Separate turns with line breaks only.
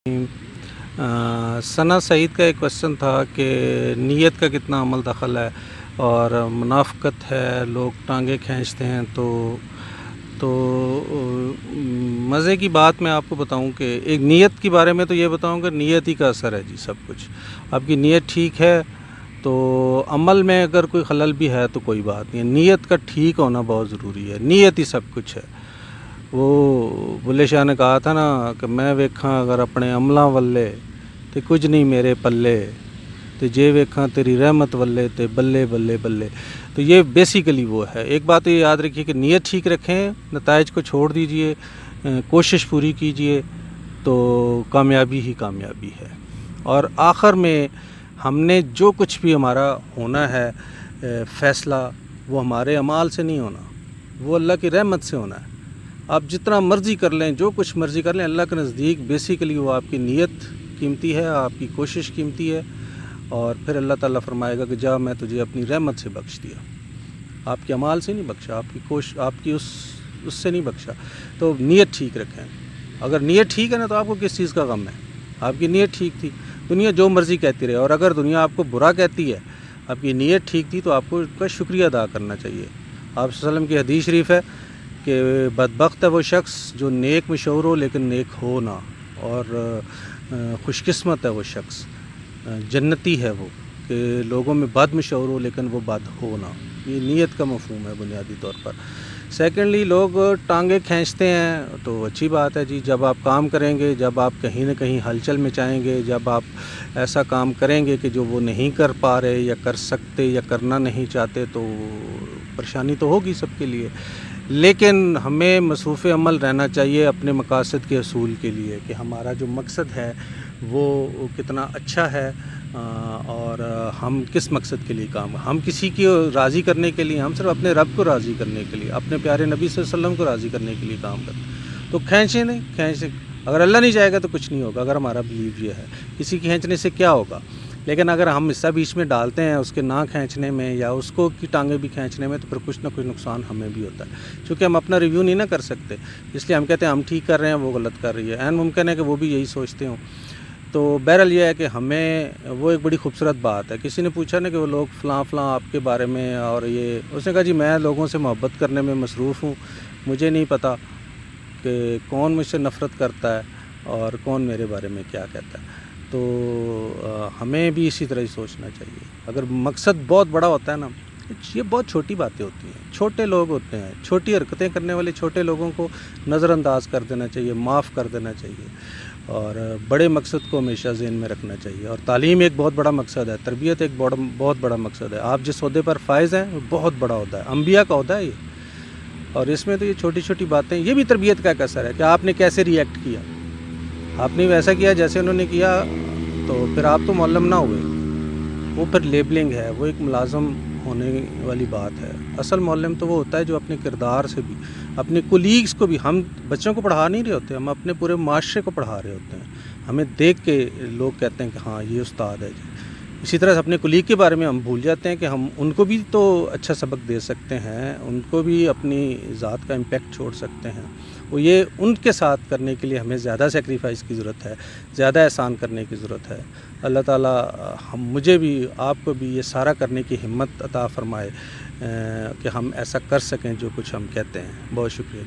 सना सईद का एक क्वेश्चन था कि नीयत का कितना अमल दखल है और मुनाफ़क़त है, लोग टांगे खींचते हैं। तो मज़े की बात मैं आपको बताऊं कि एक नीयत के बारे में तो ये बताऊंगा, नीयत ही का असर है जी सब कुछ। आपकी नीयत ठीक है तो अमल में अगर कोई खलल भी है तो कोई बात नहीं है। नीयत का ठीक होना बहुत ज़रूरी है, नीयत ही सब कुछ है। वो बुल्ले शाह ने कहा था ना कि मैं वेखा अगर अपने अमलों वल्ले तो कुछ नहीं मेरे पल्ले, तो जे वेखा तेरी रहमत वल्ले तो बल्ले बल्ले बल्ले। तो ये बेसिकली वो है। एक बात ये याद रखिए कि नीयत ठीक रखें, नताइज को छोड़ दीजिए, कोशिश पूरी कीजिए तो कामयाबी ही कामयाबी है। और आखिर में हमने जो कुछ भी हमारा होना है फ़ैसला, वो हमारे अमाल से नहीं होना, वो अल्लाह की रहमत से होना है। आप जितना मर्ज़ी कर लें, जो कुछ मर्ज़ी कर लें, अल्लाह के नज़दीक बेसिकली वो आपकी नीयत कीमती है, आपकी कोशिश कीमती है। और फिर अल्लाह ताला फरमाएगा कि जा मैं तुझे अपनी रहमत से बख्श दिया, आपके अमाल से नहीं बख्शा, आपकी उससे नहीं बख्शा। तो नीयत ठीक रखें। अगर नीयत ठीक है ना तो आपको किस चीज़ का गम है? आपकी नीयत ठीक थी, दुनिया जो मर्ज़ी कहती रहे। और अगर दुनिया आपको बुरा कहती है, आपकी नीयत ठीक थी तो आपको उसका शुक्रिया अदा करना चाहिए। आप वसल्लम की हदीस शरीफ है कि बदबख्त है वो शख्स जो नेक मशहूर हो लेकिन नेक हो ना, और खुशकिस्मत है वो शख्स, जन्नती है वो कि लोगों में बद मशहूर हो लेकिन वो बद हो ना। ये नीयत का मफ़हूम है बुनियादी तौर पर। सेकेंडली, लोग टांगे खींचते हैं तो अच्छी बात है जी। जब आप काम करेंगे, जब आप कहीं ना कहीं हलचल में चाहेंगे, जब आप ऐसा काम करेंगे कि जो वो नहीं कर पा रहे या कर सकते या करना नहीं चाहते, तो परेशानी तो होगी सबके लिए। लेकिन हमें मसरूफ़ अमल रहना चाहिए अपने मकासद के असूल के लिए कि हमारा जो मकसद है वो कितना अच्छा है, और हम किस मकसद के लिए काम, हम किसी की राज़ी करने के लिए, हम सिर्फ अपने रब को राज़ी करने के लिए, अपने प्यारे नबी सल्लल्लाहु अलैहि वसल्लम को राज़ी करने के लिए काम करते। तो खींचे नहीं, खींचे, अगर अल्लाह नहीं चाहेगा तो कुछ नहीं होगा। अगर हमारा बिलीव ये है, किसी खींचने से क्या होगा। लेकिन अगर हम हिस्सा बीच में डालते हैं उसके ना खींचने में या उसको की टांगे भी खींचने में, तो फिर कुछ ना कुछ नुकसान हमें भी होता है। क्योंकि हम अपना रिव्यू नहीं ना कर सकते, इसलिए हम कहते हैं हम ठीक कर रहे हैं, वो गलत कर रही है। एन मुमकिन है कि वो भी यही सोचते हों। तो बहरहाल ये है कि हमें, वो एक बड़ी खूबसूरत बात है। किसी ने पूछा ना कि वो लोग फ़लाँ आपके बारे में, और ये उसने कहा जी मैं लोगों से मोहब्बत करने में मसरूफ़ हूँ, मुझे नहीं पता कि कौन मुझसे नफ़रत करता है और कौन मेरे बारे में क्या कहता है। तो हमें भी इसी तरह ही सोचना चाहिए। अगर मकसद बहुत बड़ा होता है ना, ये बहुत छोटी बातें होती हैं, छोटे लोग होते हैं, छोटी हरकतें करने वाले छोटे लोगों को नज़रअंदाज कर देना चाहिए, माफ़ कर देना चाहिए, और बड़े मकसद को हमेशा ज़हन में रखना चाहिए। और तालीम एक बहुत बड़ा मकसद है, तरबियत एक बहुत बड़ा मकसद है। आप जिस ओहदे पर फ़ाइज़ हैं वो बहुत बड़ा ओहदा है, अम्बिया का ओहदा है ये। और इसमें तो ये छोटी छोटी बातें, ये भी तरबियत का एक असर है कि आपने कैसे रिएक्ट किया। आपने वैसा किया जैसे उन्होंने किया तो फिर आप तो मुअल्लिम ना हुए, वो फिर लेबलिंग है, वो एक मुलाज़म होने वाली बात है। असल मुअल्लिम तो वो होता है जो अपने किरदार से भी, अपने कोलीग्स को भी, हम बच्चों को पढ़ा नहीं रहे होते, हम अपने पूरे माशरे को पढ़ा रहे होते हैं। हमें देख के लोग कहते हैं कि हाँ ये उस्ताद है जी। इसी तरह से अपने कोलीग के बारे में हम भूल जाते हैं कि हम उनको भी तो अच्छा सबक दे सकते हैं, उनको भी अपनी ज़ात का इम्पेक्ट छोड़ सकते हैं। वो ये उनके साथ करने के लिए हमें ज़्यादा सेक्रीफाइस की ज़रूरत है, ज़्यादा एहसान करने की ज़रूरत है। अल्लाह ताला मुझे भी, आपको भी ये सारा करने की हिम्मत अता फ़रमाए कि हम ऐसा कर सकें जो कुछ हम कहते हैं। बहुत शुक्रिया।